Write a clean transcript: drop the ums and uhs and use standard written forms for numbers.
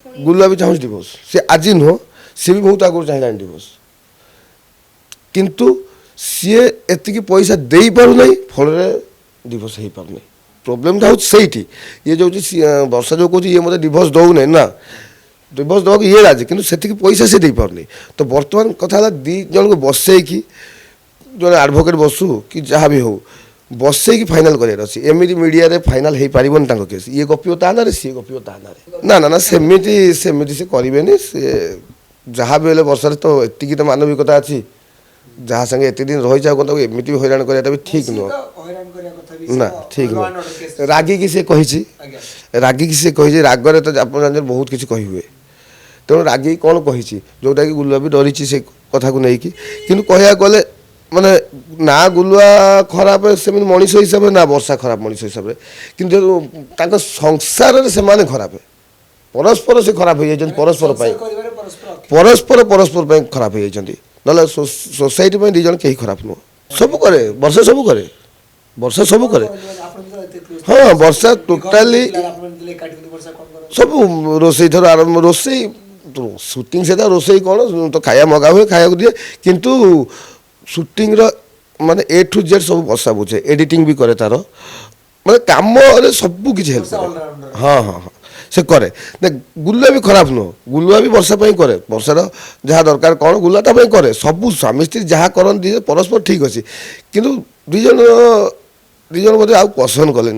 गुलुआ भी चाहूँ डिवोर्स सी आज नुह सी भी बहुत आगुरी चाहिए डिवोर्स किंतु सी एति पैसा दे पार फल डिवोर्स हो पार प्रोब्लेम हूँ से ये जो वर्षा जो कह ये मतलब डिवोर्स दौना ना डिवोर्स देवा ये राजी कि पैसा से दे पार तो बर्तमान कथा दी जन को बसई जो एडवोकेट बसु कि जहाँ भी हो बसई फाइनाल करार अच्छी एमती मीडिया फाइनाल हो पारन केस ये गपिव ता ना सी गपिव ता ना ना ना सेमती सेमती से करें से जहाँ भी वर्षा तो एति तो मानविकता अच्छी जहाँ संगे एत दिन रही जाए एमती भी हैरान कराटा भी ठीक नुह ना ठीक नुह रागिकी से कही रागिकी से कही रागरे तो आप बहुत किसी कही हुए तेणु रागी कौन कही जोटा कि गुलुआ भी डरी से कथा को लेकिन कि कह गले माने ना गुलुआ खराब से मनीष हिसाब से ना वर्षा खराब मनीष हिसाब से कि संसार से माने खराब परस्पर से खराब हो परस्पर परस्पर परस्पर खराब हो जाती ना सोसाइटी दी जन कहीं खराब नुह सब करे वर्षा सब करे वर्षा सब करे हाँ वर्षा टोटाली सब रोसई थर आरंभ रोसई सुटिंग से रोसई कौन तो खाया मगा हुए खाया दिए किंतु सुटिंग माने ए टू जेड सब वर्षा बुझे एडिटिंग भी करे तार माने काम सब किसी हेल्प करे हाँ हाँ हाँ से करे गुलुआ भी खराब नुह गुलुआ भी वर्षा करे वर्षार जहाँ दरकार कौन गुलुआटा करे सब स्वामी स्त्री जहाँ करती परस्पर ठीक अच्छे किंतु दुईजन बोधे आउ पसंद कले